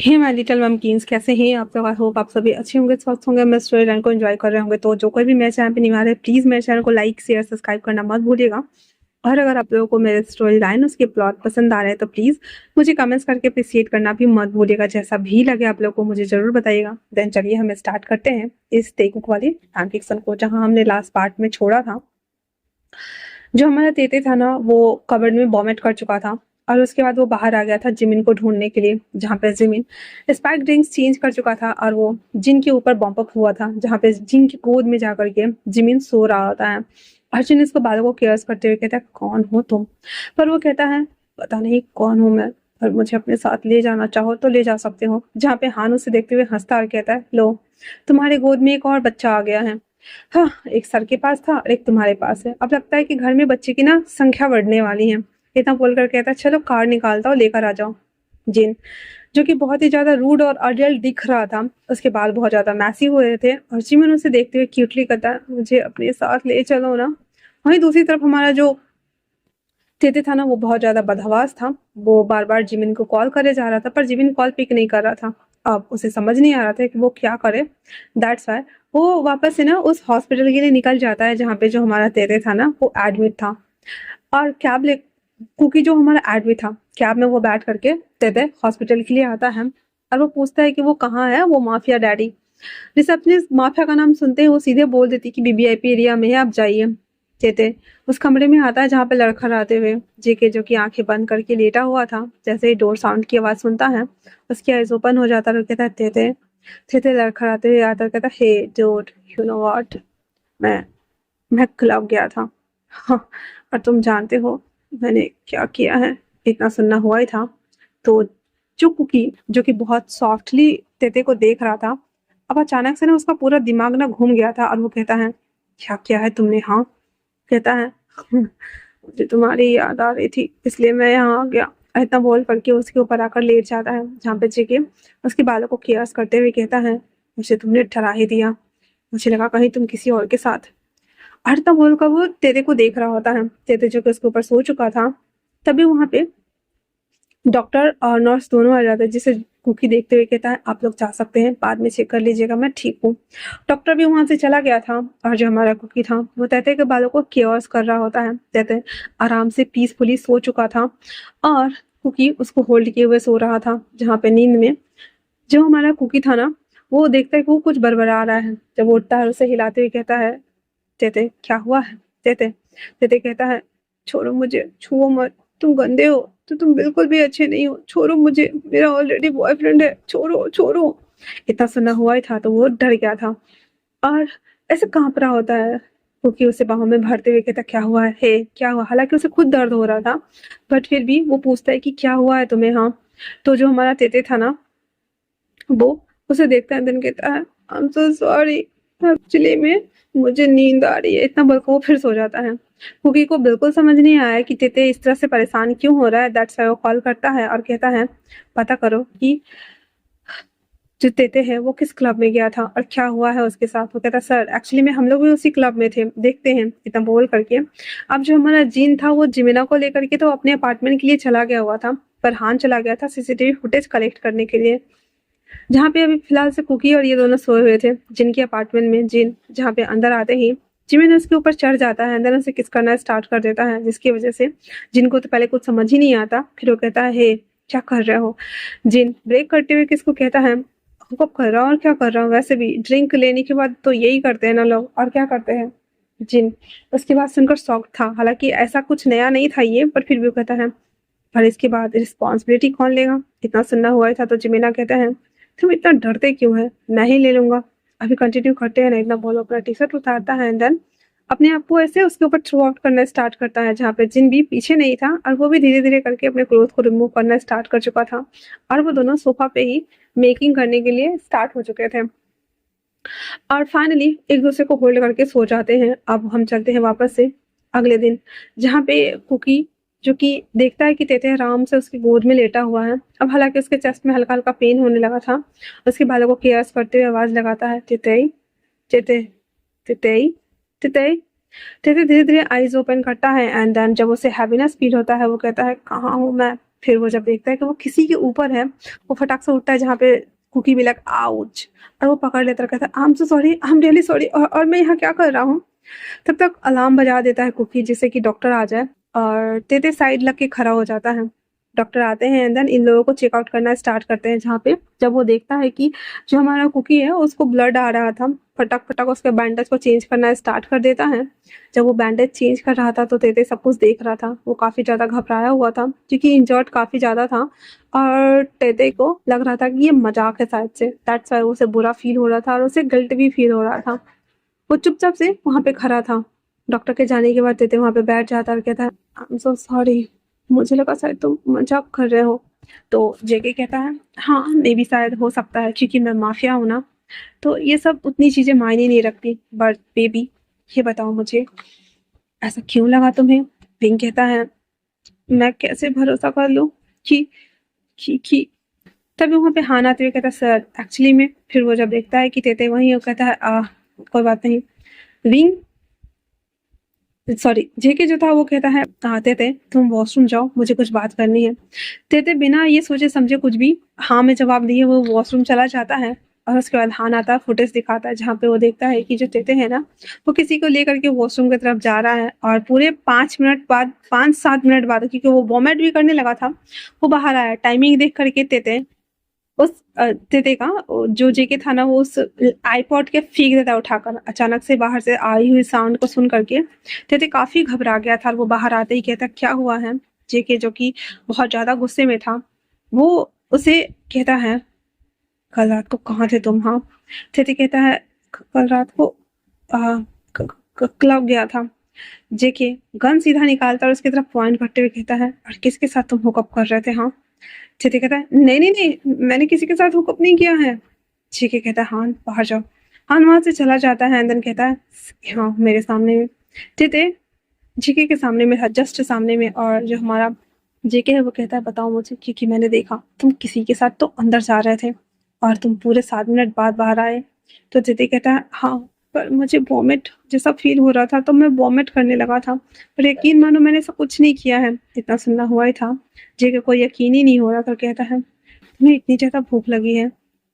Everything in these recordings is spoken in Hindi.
हे माय लिटिल ममकीन्स, कैसे हैं आप लोग। आई होप आप सभी अच्छे होंगे, स्वस्थ होंगे, मैं स्टोरी लाइन को एंजॉय कर रहे होंगे। तो जो कोई भी मेरे चैनल पे नहीं आ रहा है, प्लीज़ मेरे चैनल को लाइक शेयर सब्सक्राइब करना मत भूलिएगा। और अगर आप लोगों को मेरे स्टोरी लाइन उसके प्लॉट पसंद आ रहे हैं तो प्लीज़ मुझे कमेंट्स करके अप्रिशिएट करना भी मत भूलिएगा। जैसा भी लगे आप लोगों को मुझे ज़रूर बताइएगा। देन चलिए हमें स्टार्ट करते हैं इस तेकुक वाली फैन फिक्शन को, जहाँ हमने लास्ट पार्ट में छोड़ा था। जो हमारा तेते था ना, वो कबर्ड में वॉमिट कर चुका था और उसके बाद वो बाहर आ गया था जिमिन को ढूंढने के लिए, जहाँ पे जिमिन स्पाइक ड्रिंक्स चेंज कर चुका था और वो जिन के ऊपर बम्प अप हुआ था, जहाँ पे जिन की गोद में जाकर के जिमिन सो रहा होता है। अर्जुन इसको बालों को केयर्स करते हुए कहता है, कौन हो तुम? पर वो कहता है, पता नहीं कौन हूँ मैं, पर मुझे अपने साथ ले जाना चाहो तो ले जा सकते हो। जहाँ पे हान उसे देखते हुए हंसता और कहता है, लो तुम्हारे गोद में एक और बच्चा आ गया है। हाँ, एक सर के पास था और एक तुम्हारे पास है। अब लगता है कि घर में बच्चे की ना संख्या बढ़ने वाली है। इतना बोलकर कहता है, चलो कार्ड निकालता हूँ, लेकर आ जाओ। जिन, जो कि बहुत ही ज्यादा रूड और अडल्ट दिख रहा था, उसके बाल बहुत ज्यादा मैसी हो रहे थे और जिमिन उसे देखते हुए क्यूटली कहता है, मुझे अपने साथ ले चलो ना। वहीं दूसरी तरफ हमारा जो तेते था ना, वो बहुत ज्यादा बदहवास था। वो बार बार जिमिन को कॉल करे जा रहा था, पर जिमिन कॉल पिक नहीं कर रहा था। अब उसे समझ नहीं आ रहा था कि वो क्या करे। दैट्स वाई वो वापस से ना उस हॉस्पिटल के लिए निकल जाता है, जहाँ पे जो हमारा तेते था ना वो एडमिट था। और कैब ले कुकी जो हमारा एडमिट था, कैब में वो बैठ करके तेते हॉस्पिटल के लिए आता है और वो पूछता है कि वो कहाँ है वो माफिया डैडी। रिसेप्शनिस्ट माफिया का नाम सुनते ही वो सीधे बोल देती कि बीबीआईपी एरिया में है, आप जाइए। चेते उस कमरे में आता है जहाँ पे लड़का रहते हुए जेके, जो कि आंखें बंद करके लेटा हुआ था। जैसे ही डोर साउंड की आवाज सुनता है, उसकी आइज ओपन हो जाता है और कहता है, तेते। तेते लड़खड़ाते हुए आता है, कहता है, hey dude, you know what, मैं मैं क्लब गया था। हाँ, और तुम जानते हो मैंने क्या किया है? इतना सुनना हुआ ही था तो जो कुकी, जो कि बहुत सॉफ्टली तेते को देख रहा था, अब अचानक से ना उसका पूरा दिमाग ना घूम गया था और वो कहता है, क्या किया है तुमने? हाँ, कहता है, मुझे तुम्हारी याद आ रही थी इसलिए मैं यहाँ आ गया। इतना बोल करके उसके ऊपर आकर लेट जाता है, जहाँ पे जेके उसके बालों को केयर्स करते हुए कहता है, मुझे तुमने डरा ही दिया, मुझे लगा कहीं तुम किसी और के साथ। और तब बोलकर वो तेते को देख रहा होता है, तेते जो कि उसके ऊपर सो चुका था। तभी वहां पे डॉक्टर और नर्स दोनों आ जाते हैं, जिसे कुकी देखते हुए कहता है, आप लोग जा सकते हैं, बाद में चेक कर लीजिएगा, मैं ठीक हूँ। डॉक्टर भी वहां से चला गया था और जो हमारा कुकी था वो तैते के बालों को केयर्स कर रहा होता है। तैते आराम से पीसफुली सो चुका था और कुकी उसको होल्ड किए हुए सो रहा था, जहाँ पे नींद में जो हमारा कुकी था ना, वो देखता है कि वो कुछ बड़बड़ा रहा है। जब वो उठता है उसे हिलाते हुए कहता है, तेते क्या हुआ है? तेते तेते कहता है, छोड़ो मुझे, छुओ मत, तुम गंदे हो, तो तुम बिल्कुल भी अच्छे नहीं हो, छोड़ो मुझे, मेरा ऑलरेडी बॉयफ्रेंड है, छोड़ो छोड़ो। इतना सुना हुआ ही था तो वो डर गया था और ऐसे कांप रहा होता है। क्योंकि उसे बाहों में भरते हुए कहता, क्या हुआ है? हे, क्या हुआ? हालांकि उसे खुद दर्द हो रहा था, बट फिर भी वो पूछता है कि क्या हुआ है तुम्हें? हाँ, तो जो हमारा तेते था ना, वो उसे देखता है, देन कहता है, I am so sorry, actually में मुझे नींद आ रही है। इतना बोलकर वो फिर सो जाता है। कुकी को बिल्कुल समझ नहीं आया कि तेते इस तरह से परेशान क्यों हो रहा है। दैट्स व्हाई वो कॉल करता है और कहता है, पता करो कि जो तेते है वो किस क्लब में गया था और क्या हुआ है उसके साथ। वो कहता है, सर एक्चुअली में हम लोग भी उसी क्लब में थे, देखते हैं। इतना बोल करके अब जो हमारा जीन था वो जिमिना को लेकर के तो अपने अपार्टमेंट के लिए चला गया हुआ था, पर हान चला गया था सीसीटीवी फुटेज कलेक्ट करने के लिए, जहाँ पे अभी फिलहाल से कुकी और ये दोनों सोए हुए थे जिनके अपार्टमेंट में। जिन जहाँ पे अंदर आते ही जिमिन उसके ऊपर चढ़ जाता है, अंदर उसे किस करना स्टार्ट कर देता है, जिसकी वजह से जिनको तो पहले कुछ समझ ही नहीं आता। फिर वो कहता है, हे क्या कर रहे हो? जिन ब्रेक करते हुए किसको कहता है, हुकअप कर रहा हूँ और क्या कर रहा हूँ, वैसे भी ड्रिंक लेने के बाद तो यही करते हैं ना लोग, और क्या करते हैं। जिन उसकी बात सुनकर शॉक था, हालांकि ऐसा कुछ नया नहीं था ये, पर फिर भी वो कहता है, पर इसके बाद रिस्पॉन्सिबिलिटी कौन लेगा? इतना सुनना हुआ ही था तो जिमिना कहता है, तुम इतना डरते क्यों है? मैं ही ले लूंगा। अभी कंटिन्यू करते हैं ना। इतना बोलो अपना टी शर्ट उतारता है, एंड देन अपने आप को ऐसे उसके ऊपर थ्रो आउट करना स्टार्ट करता है, जहाँ पे जिन भी पीछे नहीं था और वो भी धीरे धीरे करके अपने क्लोथ को रिमूव करना स्टार्ट कर चुका था और वो दोनों सोफा पे ही मेकिंग करने के लिए स्टार्ट हो चुके थे और फाइनली एक दूसरे को होल्ड करके सो जाते हैं। अब हम चलते हैं वापस से अगले दिन, जहाँ पे कुकी जो कि देखता है कि तेते आराम से उसकी गोद में लेटा हुआ है। अब हालांकि उसके चेस्ट में हल्का हल्का पेन होने लगा था। उसके बालों को केयर्स करते हुए आवाज लगाता है, तेते तेते तेते तेते। तेते धीरे धीरे आईज ओपन करता है एंड देन जब उसे हैवीनेस फील होता है वो कहता है, कहाँ हूँ मैं? फिर वो जब देखता है कि वो किसी के ऊपर है, वो फटाक से उठता है जहाँ पे कुकी भी लाइक आउच, और वो पकड़ लेता है, कहता है I am so sorry, I am really sorry, और मैं यहाँ क्या कर रहा हूँ। तब तक अलार्म बजा देता है कुकी जिससे कि डॉक्टर आ जाए, और तेते साइड लग के खड़ा हो जाता है। डॉक्टर आते हैं एंड देन इन लोगों को चेकआउट करना स्टार्ट करते हैं, जहाँ पे जब वो देखता है कि जो हमारा कुकी है उसको ब्लड आ रहा था, फटाक फटाक उसके बैंडेज को चेंज करना स्टार्ट कर देता है। जब वो बैंडेज चेंज कर रहा था तो तेते सब कुछ देख रहा था, वो काफ़ी ज़्यादा घबराया हुआ था क्योंकि इंजर्ड काफ़ी ज़्यादा था, और तेते को लग रहा था कि ये मजाक है शायद से, दैट्स वाई उसे बुरा फील हो रहा था और उसे गिल्ट भी फील हो रहा था। वो चुपचाप से वहाँ पे खड़ा था। डॉक्टर के जाने के बाद तेते वहाँ पे बैठ जाता और कहता है आई एम सो सॉरी, मुझे लगा शायद तुम मजाक कर रहे हो। तो जेके कहता है हाँ मे भी शायद हो सकता है क्योंकि मैं माफिया हूँ ना, तो ये सब उतनी चीजें मायने नहीं रखती, बट बेबी ये बताओ मुझे ऐसा क्यों लगा तुम्हें। विंग कहता है मैं कैसे भरोसा कर लूँ कि कि तभी वहाँ पे हान आते हुए कहता है सर एक्चुअली में, फिर वो जब देखता है कि तेते वहीं, वो कहता है कोई बात नहीं। विंग सॉरी जेके जो था वो कहता है तेते तुम वॉशरूम जाओ, मुझे कुछ बात करनी है। तेते बिना ये सोचे समझे कुछ भी हाँ में जवाब दिए वो वॉशरूम चला जाता है, और उसके बाद हान आता है, फुटेज दिखाता है जहाँ पे वो देखता है कि जो तेते है ना वो किसी को लेकर के वॉशरूम की तरफ जा रहा है, और पूरे 5 मिनट बाद 5-7 मिनट बाद क्योंकि वो वॉमिट भी करने लगा था वो बाहर आया। टाइमिंग देख करके तेते उस तेते का जो जेके था ना वो उस आईपॉड के फेंक देता है उठाकर, अचानक से बाहर से आई हुई साउंड को सुन करके तेते काफी घबरा गया था, और वो बाहर आते ही कहता क्या हुआ है। जेके जो कि बहुत ज्यादा गुस्से में था वो उसे कहता है कल रात को कहाँ थे तुम। हाँ तेते कहता है कल रात को क्लब गया था। जेके गन सीधा निकालता और उसकी तरफ पॉइंट करते हुए कहता है और किसके साथ तुम हुकअप कर रहे थे। हाँ चीते कहता है नहीं नहीं नहीं मैंने किसी के साथ हुकअप नहीं किया है। चीके कहता है हान बाहर जाओ। हान वहां से चला जाता है एंड देन कहता है हाँ मेरे सामने में। चीते जीके के सामने में था, जस्ट सामने में, और जो हमारा जेके है वो कहता है बताओ मुझे क्योंकि मैंने देखा तुम किसी के साथ तो अंदर जा रहे थे और तुम पूरे 7 मिनट बाद बाहर आए। तो जीते कहता है हाँ पर मुझे वॉमिट जैसा फील हो रहा था तो मैं वॉमिट करने लगा था, पर यकीन मानो मैंने ऐसा कुछ नहीं किया है, इतना सुनना हुआ ही था। जेके को यकीन ही नहीं हो रहा था, कहता है तुम्हें इतनी ज्यादा भूख लगी है,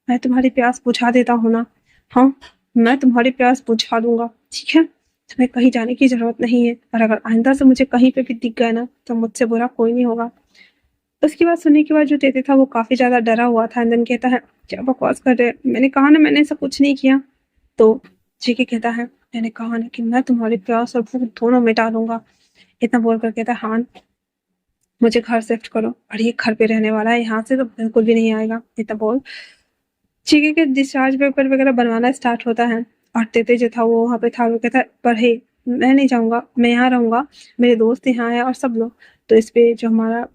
मैं तुम्हारी प्यास बुझा देता हूँ ना। हाँ मैं तुम्हारी प्यास बुझा दूंगा, ठीक है तुम्हें कहीं जाने की जरूरत नहीं है, और अगर आइंदा से मुझे कहीं पे भी दिख गया ना तो मुझसे बुरा कोई नहीं होगा। उसकी बात सुनने के बाद जो तेते था वो काफी ज्यादा डरा हुआ था, एंड कहता है क्या बकवास कर रहे, मैंने कहा ना मैंने ऐसा कुछ नहीं किया। तो जेके कहता है मैंने कहा ना कि मैं तुम्हारी प्यास और भूख दोनों मिटा दूंगा। इतना बोल कर कहता है हाँ मुझे घर शिफ्ट करो, और ये घर पे रहने वाला है, यहाँ से तो बिल्कुल भी नहीं आएगा। इतना बोल चीके के डिस्चार्ज पेपर वगैरह बनवाना स्टार्ट होता है, और तेते जो था वो वहाँ पे था, वो कहता है पर हे मैं नहीं जाऊंगा, मैं यहाँ रहूंगा, मेरे दोस्त यहाँ है और सब लोग। तो इस पे जो हमारा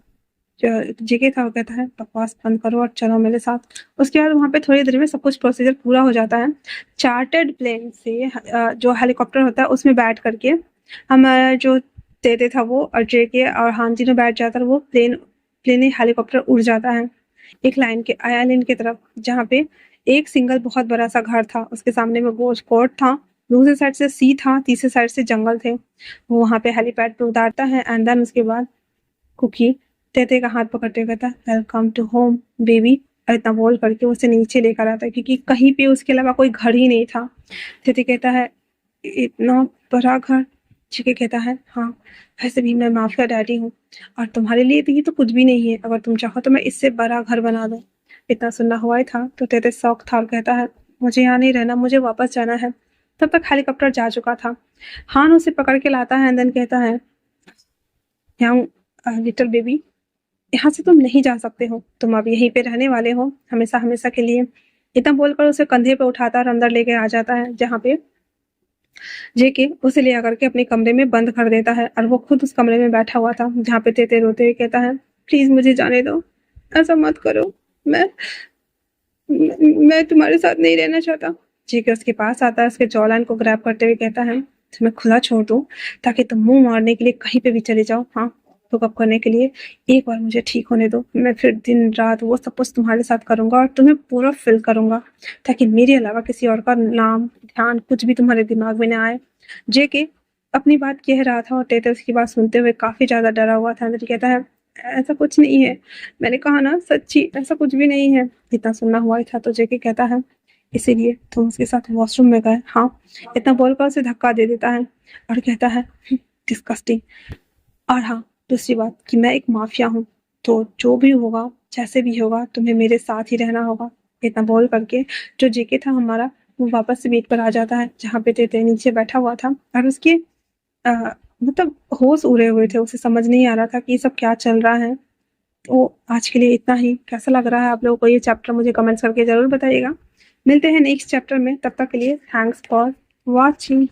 जेके था वो कहता है बकवास बंद करो और चलो मेरे साथ। उसके बाद वहाँ पे थोड़ी देर में सब कुछ प्रोसीजर पूरा हो जाता है। चार्टर्ड प्लेन से जो हेलीकॉप्टर होता है उसमें बैठ करके हमारा जो तेते था वो और जेके और हान तीनों बैठ जाता है, वो प्लेन हेलीकॉप्टर उड़ जाता है एक लाइन के आइलैंड की तरफ, जहाँ पे एक सिंगल बहुत बड़ा सा घर था, उसके सामने में गोश्त कोर्ट था, दूसरी साइड से सी था, तीसरी साइड से जंगल थे। वो वहाँ पे हेलीपैड पे उतारता है एंड देन उसके बाद कुकी तेते का हाथ पकड़ते हुए कहता है वेलकम टू होम बेबी, और इतना बोल करके उसे नीचे लेकर आता है क्योंकि कहीं पे उसके अलावा कोई घर ही नहीं था। तेते कहता है इतना बड़ा घर। चिके कहता है हाँ वैसे भी मैं माफिया डैडी हूँ और तुम्हारे लिए तो ये तो कुछ भी नहीं है, अगर तुम चाहो तो मैं इससे बड़ा घर बना दूँ। इतना सुनना हुआ ही था तो तेते शौक था और कहता है मुझे यहाँ नहीं रहना, मुझे वापस जाना है। तब तक हेलीकॉप्टर जा चुका था। हान उसे पकड़ के लाता है एंड देन कहता है यहाँ लिटिल बेबी यहाँ से तुम नहीं जा सकते हो, तुम अब यहीं पे रहने वाले हो हमेशा हमेशा के लिए। इतना बोलकर उसे कंधे पे उठाता और अंदर लेके आ जाता है, जहाँ पे जेके उसे ले आकर के अपने कमरे में बंद कर देता है, और वो खुद उस कमरे में बैठा हुआ था जहाँ पे तेते रोते हुए कहता है प्लीज मुझे जाने दो, ऐसा मत करो, मैं मैं तुम्हारे साथ नहीं रहना चाहता। जेके उसके पास आता है, उसके जॉलाइन को ग्रैब करते हुए कहता है तुम्हें खुला छोड़ दूं ताकि तुम मुंह मारने के लिए कहीं पे भी चले जाओ, हाँ हुकअप करने के लिए, एक बार मुझे ठीक होने दो, मैं फिर दिन रात वो सब कुछ तुम्हारे साथ करूंगा और तुम्हें पूरा फिल करूंगा ताकि मेरे अलावा किसी और का नाम ध्यान कुछ भी तुम्हारे दिमाग में ना आए। जेके अपनी बात कह रहा था और तेते उसकी बात सुनते हुए काफी ज्यादा डरा हुआ था। अंदर कहता है ऐसा कुछ नहीं है। मैंने कहा ना सच्ची ऐसा कुछ भी नहीं है। इतना सुनना हुआ ही था तो जेके कहता है इसीलिए तुम उसके साथ वॉशरूम में गए। हाँ, इतना बोलकर उसे धक्का दे देता है और कहता है डिस्कस्टिंग। और हाँ, दूसरी बात कि मैं एक माफिया हूँ, तो जो भी होगा जैसे भी होगा तुम्हें मेरे साथ ही रहना होगा। इतना बोल करके जो जेके था हमारा वो वापस से बेड पर आ जाता है जहाँ पे तेते नीचे बैठा हुआ था और उसके अ, मतलब होश उड़े हुए थे। उसे समझ नहीं आ रहा था कि ये सब क्या चल रहा है। तो आज के लिए इतना ही। कैसा लग रहा है आप लोगों को ये चैप्टर मुझे कमेंट्स करके ज़रूर बताइएगा। मिलते हैं नेक्स्ट चैप्टर में, तब तक के लिए थैंक्स फॉर वॉचिंग।